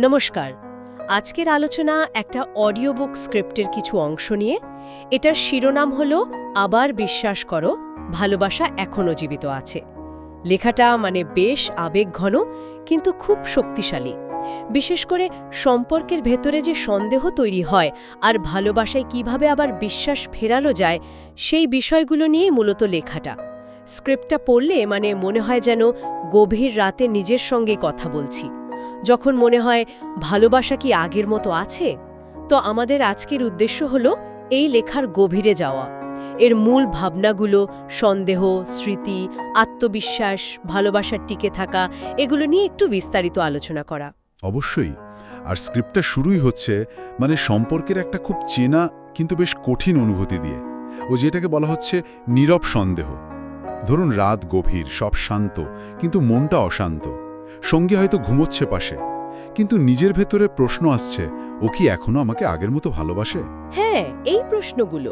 নমস্কার। আজকের আলোচনা একটা অডিও বুক স্ক্রিপ্টের কিছু অংশ নিয়ে। এটার শিরোনাম হলো আবার বিশ্বাস করো, ভালোবাসা এখনো জীবিত আছে। লেখাটা বেশ আবেগঘন, কিন্তু খুব শক্তিশালী। বিশেষ করে সম্পর্কের ভেতরে যে সন্দেহ তৈরি হয় আর ভালোবাসায় কিভাবে আবার বিশ্বাস ফেরানো যায়, সেই বিষয়গুলো নিয়েই মূলত লেখাটা। স্ক্রিপ্টটা পড়লে মনে হয় যেন গভীর রাতে নিজের সঙ্গে কথা বলছি। যখন মনে হয় ভালোবাসা কি আগের মতো আছে, তো আমাদের আজকের উদ্দেশ্য হলো এই লেখার গভীরে যাওয়া। এর মূল ভাবনাগুলো, সন্দেহ, স্মৃতি, আত্মবিশ্বাস, ভালোবাসার টিকে থাকা, এগুলো নিয়ে একটু বিস্তারিত আলোচনা করা। অবশ্যই। আর স্ক্রিপ্টটা শুরুই হচ্ছে সম্পর্কের একটা খুব চেনা কিন্তু বেশ কঠিন অনুভূতি দিয়ে। যেটাকে বলা হচ্ছে নীরব সন্দেহ। ধরুন রাত গভীর, সব শান্ত, কিন্তু মনটা অশান্ত। সঙ্গী হয়তো ঘুমোচ্ছে পাশে, কিন্তু নিজের ভেতরে প্রশ্ন আসছে, ও কি এখনো আমাকে আগের মতো ভালোবাসে? হ্যাঁ, এই প্রশ্নগুলো।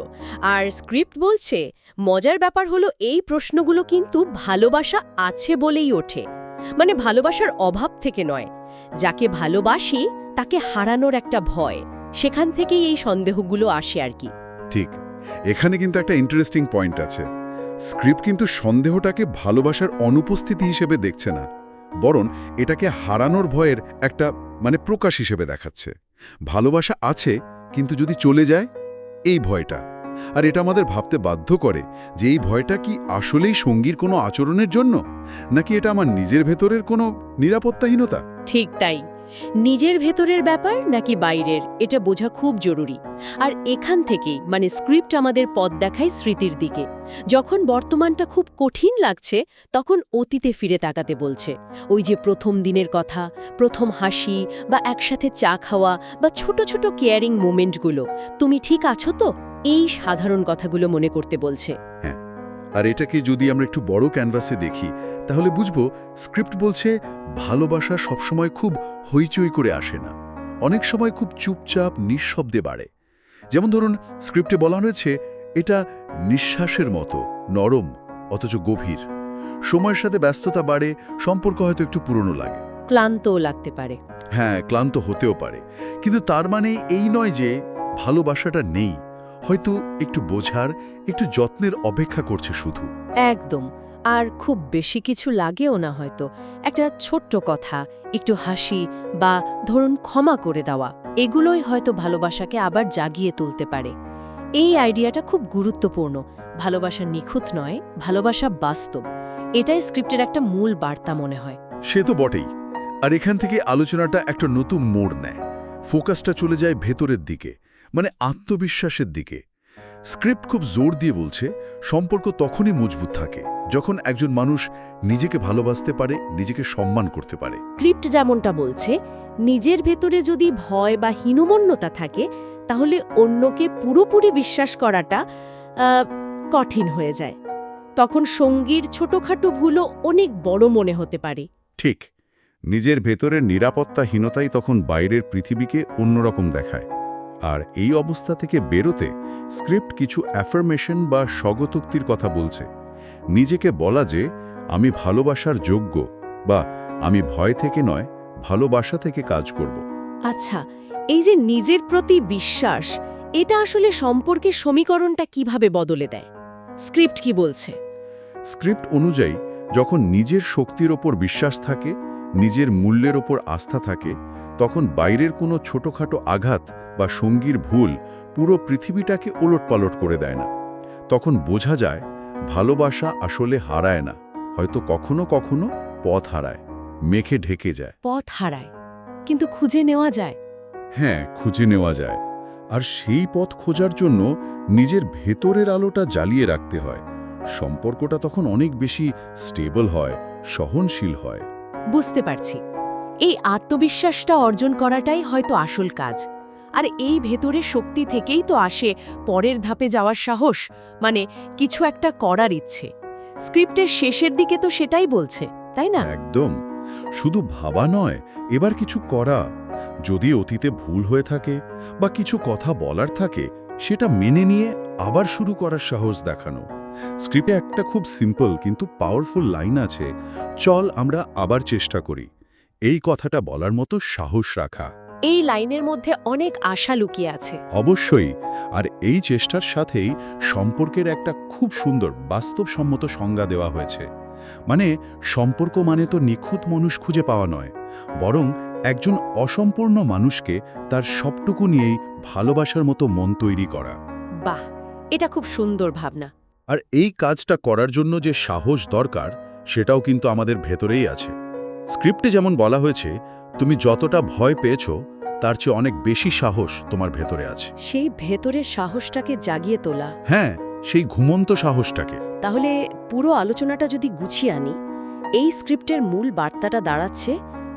আর স্ক্রিপ্ট বলছে মজার ব্যাপার হলো এই প্রশ্নগুলো কিন্তু ভালোবাসা আছে বলেই ওঠে। ভালোবাসার অভাব থেকে নয়। যাকে ভালোবাসি তাকে হারানোর একটা ভয়, সেখান থেকেই এই সন্দেহগুলো আসে আর কি। ঠিক। এখানে কিন্তু একটা ইন্টারেস্টিং পয়েন্ট আছে। স্ক্রিপ্ট কিন্তু সন্দেহটাকে ভালোবাসার অনুপস্থিতি হিসেবে দেখছে না, বরং এটাকে হারানোর ভয়ের একটা প্রকাশ হিসেবে দেখাচ্ছে। ভালোবাসা আছে, কিন্তু যদি চলে যায়, এই ভয়টা। আর এটা আমাদের ভাবতে বাধ্য করে যে এই ভয়টা কি আসলেই সঙ্গীর কোনো আচরণের জন্য, নাকি এটা আমার নিজের ভেতরের কোনো নিরাপত্তাহীনতা। ঠিক তাই। নিজের ভেতরের ব্যাপার নাকি বাইরের, এটা বোঝা খুব জরুরি। আর এখান থেকেই স্ক্রিপ্ট আমাদের পথ দেখায় স্মৃতির দিকে। যখন বর্তমানটা খুব কঠিন লাগছে, তখন অতীতে ফিরে তাকাতে বলছে। ওই যে প্রথম দিনের কথা, প্রথম হাসি, বা একসাথে চা খাওয়া, বা ছোট ছোট কেয়ারিং মোমেন্টগুলো। তুমি ঠিক আছো তো, এই সাধারণ কথাগুলো মনে করতে বলছে। হ্যাঁ, আর এটাকে যদি আমরা একটু বড় ক্যানভাসে দেখি, তাহলে বুঝবো স্ক্রিপ্ট বলছে ভালোবাসা সবসময় খুব হইচই করে আসে না। অনেক সময় খুব চুপচাপ নিঃশব্দে বাড়ে। যেমন ধরুন, স্ক্রিপ্টে বলা হয়েছে এটা নিঃশ্বাসের মতো নরম, অথচ গভীর। সময়ের সাথে ব্যস্ততা বাড়ে, সম্পর্ক হয়তো একটু পুরনো লাগে, ক্লান্তও লাগতে পারে। হ্যাঁ, ক্লান্ত হতেও পারে। কিন্তু তার মানে এই নয় যে ভালোবাসাটা নেই। হয়তো একটু বোঝার, একটু যত্নের অপেক্ষা করছে শুধু। একদম। আর খুব বেশি কিছু লাগেও না হয়তো। একটা ছোট্ট কথা, একটু হাসি, বা ধরুন ক্ষমা করে দেওয়া, এগুলোই হয়তো ভালোবাসাকে আবার জাগিয়ে তুলতে পারে। এই আইডিয়াটা খুব গুরুত্বপূর্ণ। ভালোবাসা নিখুঁত নয়, ভালোবাসা বাস্তব। এটাই স্ক্রিপ্টের একটা মূল বার্তা মনে হয়। সে তো বটেই। আর এখান থেকে আলোচনাটা একটা নতুন মোড় নেয়। ফোকাসটা চলে যায় ভেতরের দিকে, আত্মবিশ্বাসের দিকে। স্ক্রিপ্ট খুব জোর দিয়ে বলছে সম্পর্ক তখনই মজবুত থাকে যখন একজন মানুষ নিজেকে ভালোবাসতে পারে, নিজেকে সম্মান করতে পারে। স্ক্রিপ্ট যেমনটা বলছে, নিজের ভেতরে যদি ভয় বা হীনমন্যতা থাকে, তাহলে অন্যকে পুরোপুরি বিশ্বাস করাটা কঠিন হয়ে যায়। তখন সঙ্গীর ছোটখাটো ভুলও অনেক বড় মনে হতে পারে। ঠিক। নিজের ভেতরের নিরাপত্তাহীনতাই তখন বাইরের পৃথিবীকে অন্যরকম দেখায়। আর এই অবস্থা থেকে বেরোতে স্ক্রিপ্ট কিছু অ্যাফার্মেশন বা স্বগতোক্তির কথা বলছে। নিজেকে বলা যে আমি ভালোবাসার যোগ্য, বা আমি ভয় থেকে নয়, ভালোবাসা থেকে কাজ করব। আচ্ছা, এই যে নিজের প্রতি বিশ্বাস, এটা আসলে সম্পর্কের সমীকরণটা কিভাবে বদলে দেয়? স্ক্রিপ্ট কি বলছে? স্ক্রিপ্ট অনুযায়ী যখন নিজের শক্তির ওপর বিশ্বাস থাকে, নিজের মূল্যের ওপর আস্থা থাকে, তখন বাইরের কোনো ছোটখাটো আঘাত বা সঙ্গীর ভুল পুরো পৃথিবীটাকে ওলটপালট করে দেয় না। তখন বোঝা যায় ভালোবাসা আসলে হারায় না, হয়তো কখনো কখনো পথ হারায়, মেখে ঢেকে যায়। পথ হারায়, কিন্তু খুঁজে নেওয়া যায়। হ্যাঁ, খুঁজে নেওয়া যায়। আর সেই পথ খোঁজার জন্য নিজের ভেতরের আলোটা জ্বালিয়ে রাখতে হয়। সম্পর্কটা তখন অনেক বেশি স্টেবল হয়, সহনশীল হয়। বুঝতে পারছি। এই আত্মবিশ্বাসটা অর্জন করাটাই হয়তো আসল কাজ। আর এই ভেতরের শক্তি থেকেই তো আসে পরের ধাপে যাওয়ার সাহস, কিছু একটা করার ইচ্ছে। স্ক্রিপ্টের শেষের দিকে তো সেটাই বলছে, তাই না? একদম। শুধু ভাবা নয়, এবার কিছু করা। যদি অতীতে ভুল হয়ে থাকে বা কিছু কথা বলার থাকে, সেটা মেনে নিয়ে আবার শুরু করার সাহস দেখানো। স্ক্রিপ্টে একটা খুব সিম্পল কিন্তু পাওয়ারফুল লাইন আছে, চল আমরা আবার চেষ্টা করি। এই কথাটা বলার মতো সাহস রাখা। এই লাইনের মধ্যে অনেক আশা লুকিয়ে আছে। অবশ্যই। আর এই চেষ্টার সাথেই সম্পর্কের একটা খুব সুন্দর বাস্তবসম্মত সংজ্ঞা দেওয়া হয়েছে। মানে সম্পর্ক মানে তো নিখুঁত মানুষ খুঁজে পাওয়া নয়, বরং একজন অসম্পূর্ণ মানুষকে তার সবটুকু নিয়েই ভালোবাসার মতো মন তৈরি করা। বাহ, এটা খুব সুন্দর ভাবনা। আর এই কাজটা করার জন্য যে সাহস দরকার সেটাও কিন্তু আমাদের ভেতরেই আছে। স্ক্রিপ্টে যেমন বলা হয়েছে, তুমি যতটা ভয় পেয়েছো তার চেয়ে অনেক বেশি সাহস তোমার ভেতরে আছে। সেই ভেতরের সাহসটাকে জাগিয়ে তোলা। হ্যাঁ, সেই ঘুমন্ত সাহসটাকে। তাহলে পুরো আলোচনাটা যদি গুছিয়ে আনি, এই স্ক্রিপ্টের মূল বার্তাটা দাঁড়াচ্ছে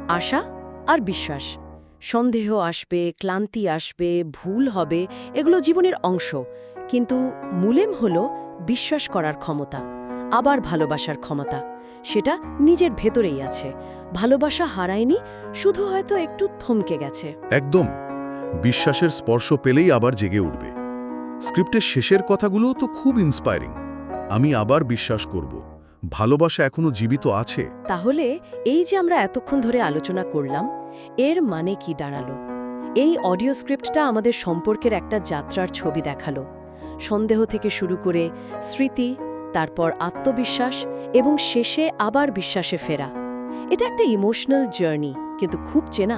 আশা আর বিশ্বাস। সন্দেহ আসবে, ক্লান্তি আসবে, ভুল হবে, এগুলো জীবনের অংশ। কিন্তু মূলেম হলো বিশ্বাস করার ক্ষমতা, আবার ভালোবাসার ক্ষমতা। সেটা নিজের ভেতরেই আছে। ভালোবাসা হারায়নি, শুধু হয়তো একটু থমকে গেছে। একদম। বিশ্বাসের স্পর্শ পেলেই আবার জেগে উঠবে। স্ক্রিপ্টের শেষের কথাগুলোও তো খুব ইন্সপায়ারিং। আমি আবার বিশ্বাস করব, ভালোবাসা এখনো জীবিত আছে। তাহলে এই যে আমরা এতক্ষণ ধরে আলোচনা করলাম, এর মানে কি দাঁড়ালো? এই অডিও স্ক্রিপ্টটা আমাদের সম্পর্কের একটা যাত্রার ছবি দেখালো। সন্দেহ থেকে শুরু করে স্মৃতি, তারপর আত্মবিশ্বাস এবং শেষে আবার বিশ্বাসে ফেরা। এটা একটা ইমোশনাল জার্নি, কিন্তু খুব চেনা।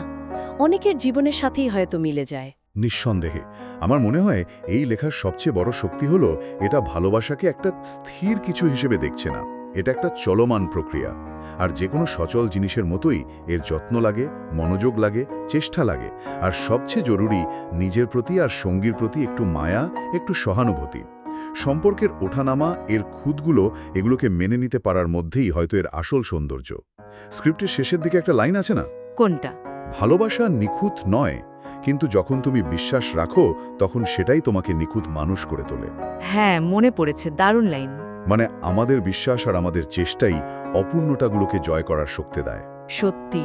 অনেকের জীবনের সাথেই হয়তো মিলে যায়। নিঃসন্দেহে আমার মনে হয় এই লেখার সবচেয়ে বড় শক্তি হলো এটা ভালোবাসাকে একটা স্থির কিছু হিসেবে দেখছে না। এটা একটা চলমান প্রক্রিয়া। আর যে কোনো সচল জিনিসের মতোই এর যত্ন লাগে, মনোযোগ লাগে, চেষ্টা লাগে, আর সবচেয়ে জরুরি নিজের প্রতি আর সঙ্গীর প্রতি একটু মায়া, একটু সহানুভূতি। সম্পর্কের ওঠানামা, এর খুঁতগুলো, এগুলোকে মেনে নিতে পারার মধ্যেই হয়তো এর আসল সৌন্দর্য। স্ক্রিপ্টের শেষের দিকে একটা লাইন আছে না, কোনটা? ভালোবাসা নিখুঁত নয়, কিন্তু যখন তুমি বিশ্বাস রাখো তখন সেটাই তোমাকে নিখুঁত মানুষ করে তোলে। হ্যাঁ, মনে পড়েছে, দারুণ লাইন। মানে আমাদের বিশ্বাস আর আমাদের চেষ্টাই অপূর্ণতাগুলোকে জয় করার শক্তি দেয়। সত্যি,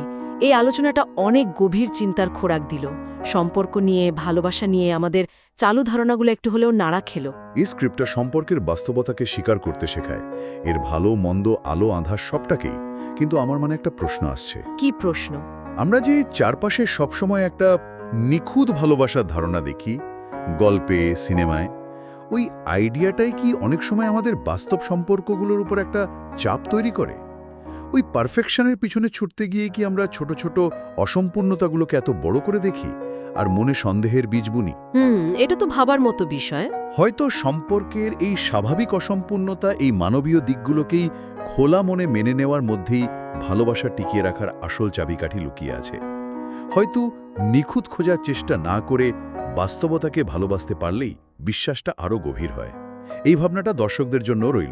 এই আলোচনাটা অনেক গভীর চিন্তার খোরাক দিল। সম্পর্ক নিয়ে, ভালোবাসা নিয়ে আমাদের চালু ধারণাগুলো একটু হলেও নাড়া খেলো। এই স্ক্রিপ্টটা সম্পর্কের বাস্তবতাকে স্বীকার করতে শেখায়, এর ভালো মন্দ, আলো আঁধার সবটাকেই। কিন্তু আমার মনে একটা প্রশ্ন আসছে। কি প্রশ্ন? আমরা যে চারপাশে সবসময় একটা নিখুঁত ভালোবাসার ধারণা দেখি, গল্পে, সিনেমায়, ওই আইডিয়াটাই কি অনেক সময় আমাদের বাস্তব সম্পর্কগুলোর উপর একটা চাপ তৈরি করে? ওই পারফেকশনের পিছনে ছুটতে গিয়ে কি আমরা ছোট ছোট অসম্পূর্ণতাগুলোকে এত বড় করে দেখি আর মনে সন্দেহের বীজ বুনি? এটা তো ভাবার মতো বিষয়। হয়তো সম্পর্কের এই স্বাভাবিক অসম্পূর্ণতা, এই মানবীয় দিকগুলোকেই খোলা মনে মেনে নেওয়ার মধ্যেই ভালোবাসা টিকিয়ে রাখার আসল চাবিকাঠি লুকিয়ে আছে। হয়তো নিখুঁত খোঁজার চেষ্টা না করে বাস্তবতাকে ভালোবাসতে পারলেই বিশ্বাসটা আরও গভীর হয়। এই ভাবনাটা দর্শকদের জন্য রইল।